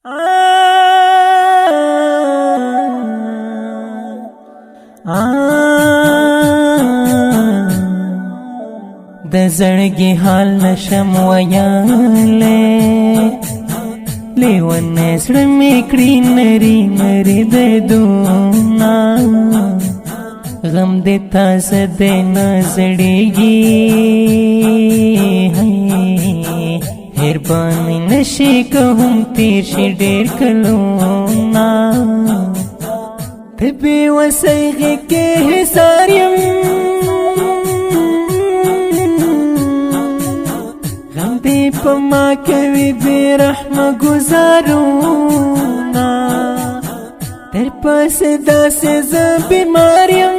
د زړګي حال نشم ویاله لیونه زړه مې کړی نری نری د دونا غم دې تازه د نزړېږي هرباني نشي کوم تیر شي ډېر کلونه ته بې وسۍ کې حصار یم غم دې په ما کوي بې رحمه ګزارونه در پسې داسې زه بیمار یم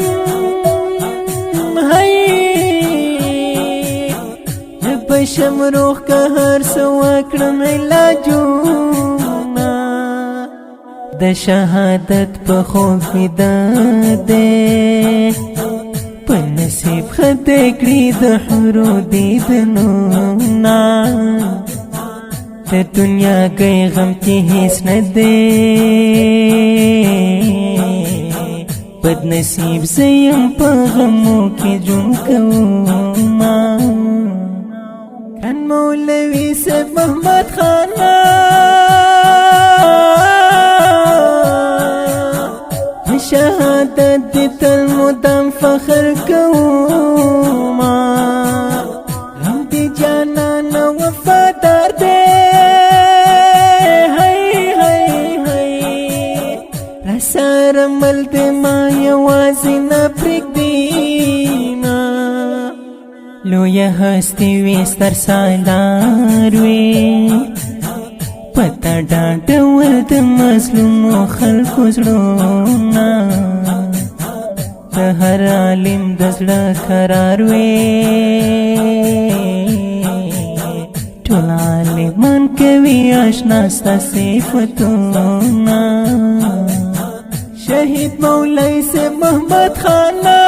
بشم روح که هر څه وکړم علاجونه د شهادت په خوب ویده دی په نصیب ښه دی کړي د حورو دیدنونه د دنیا گئی غم کې هیڅ نه دی بد نصیب زه یم په غمو کې ژوند کومه کن مولوی صاحب محمد خانه شهادت دی تل مدام فخر کوما غم دی جانان وفادار دی رسار عمل دی ما یوازې نه پرېږدینا لویه هستی وی ستر سالار وی پتا ډاډول د مظلومو خلکو زړونه د هر عالم د زړه قرار وی ټول عالمان کوي اشنا ستا صفتونه شهید مولوی صاحب محمد خانه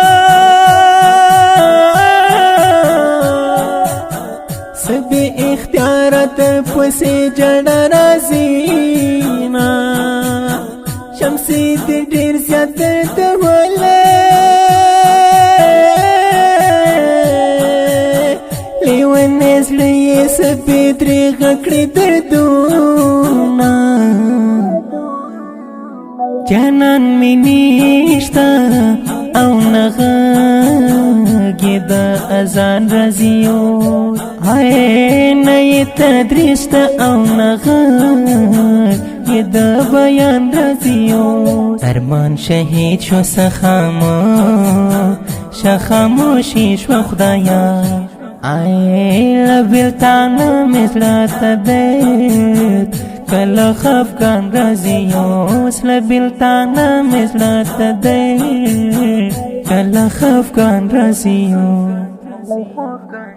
سبی اختیارات پسی جڑا رازینا شمسی دی ډیر زیاد درد ولی لیونی زړی سبی دریغ کړی دردونا جانان می نیشتا او نغاگی دا ازان رازیو هاي نای تدریس تا او نغاگی دا بیان رازیو ارمان شهید شو خاموشی شو خدایا ای لبیلتانا مثلتا دید کلا خفگان رازیوس لبیلتانا مثلتا دید کلا خفگان رازیوس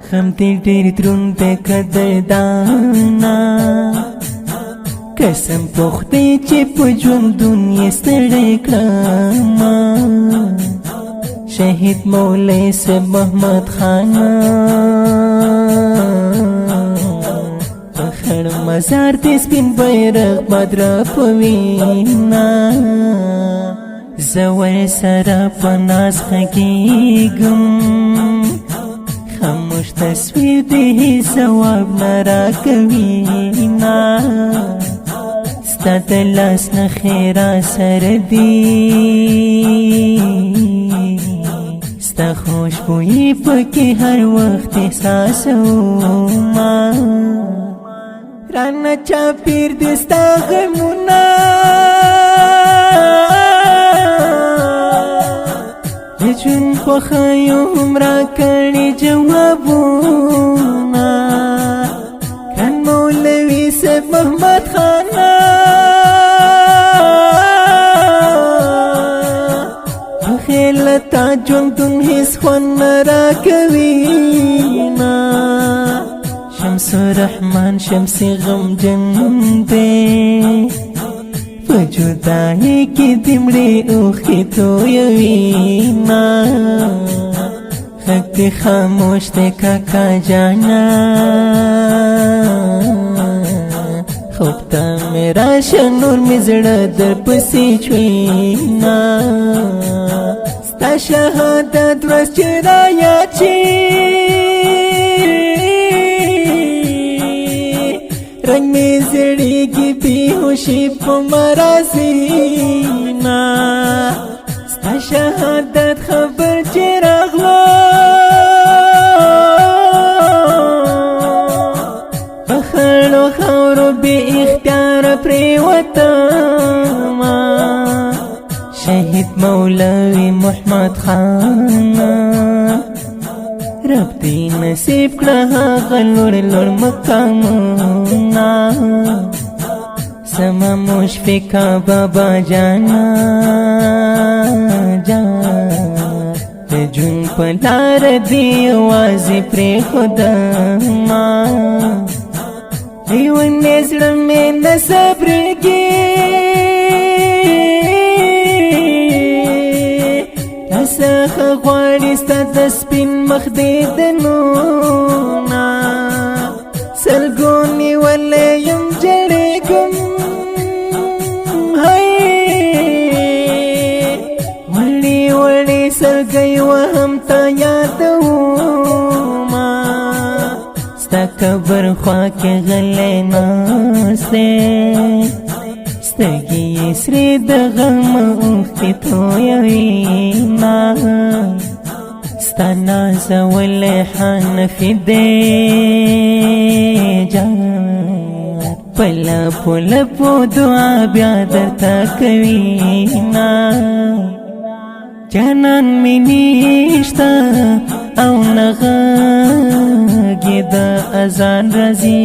خم دل ډېر دروند دی که د دانا قسم پختی چې په ژوندون یې ستړی کړمه شهید مولوی صاحب محمد خانه په خړ مزار دې سپین بیرغ باد راپوینا زه ورسره په ناز غږیږم خاموش تصویر دی ثواب نه راکوینا ستا د لاس نه خیره سره دی ستا خوشبویي پکې هر وخت احساسومه رانه چاپېر دی ستا غمونه جون خوښیو هم راکړي جوابونه کن مولوي صاحب محمد خانه بخیل تا ژوندون هېڅ خوند نه راکوینا شمس الرحمن شمسي غمجن دی په جدایۍ کې د مړې اوښکې تویوینا غږ دې خاموش دی کاکا جانا خوب ته میرا شنور مزړه در پسې چوينا ستا شهادت ورځ چې راياد شي رنگ می زړیږي بیهوشي په مراسینا ستا شهادت خبر چې راغله په خړو خاورو بې اختیاره پرېوتمه شهید مولوي محمد خان رب دې نصیب کړه هغه لوړ لوړ مقامونه زما مشفقه بابا جانا د ژوند په لار دې یوازې پرېښودمه لیونی زړه مې نه صبرېږي راڅخه غواړي ستا د سپین مخ دیدنونه سلګو نیولی یم جړېږم وړې وړې سلګۍ وهم تا یادومه ستا قبر خوا کې غلی ناست دی سترګې یې سرې د غم اوښکې تویوینه ستا نازولی حنفي دی جانان په لپو لپو دعا بیا درته کوینه جانان مې نشته او نه غږ د اذان راځي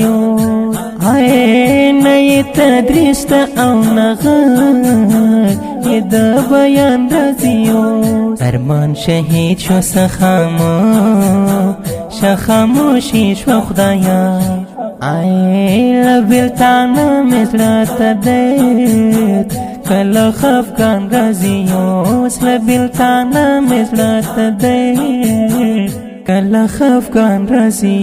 نه یې تدریس ته او نه غږ د بیان راځي ارمان شهید شو خاموشي شو خدایا له بېلتانه مې زړه ته درد کله خفګان راځي اوس له بېلتانه مې زړه ته درد کله خفګان راځي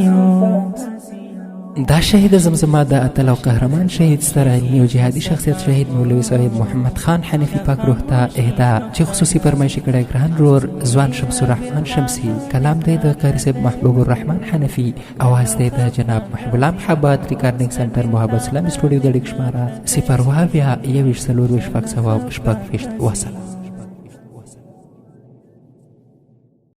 دا شهید زمزمه د اتل او قهرمان شهید ستر علمي او جهادي شخصیت شهید مولوي صاحب محمد خان حنفي پاک روح ته اهدا چې خصوصي فرمایشي کړی ګران رور ځوان شمس الرحمن شمسي کلام دی د قاری صاحب محبوب الرحمن حنفي اواز دی د جناب محب الله محبت ریکارډینګ سنټر محبت اسلام سټوډیو د ډیک شماره 0 واویا 21 4 وسلام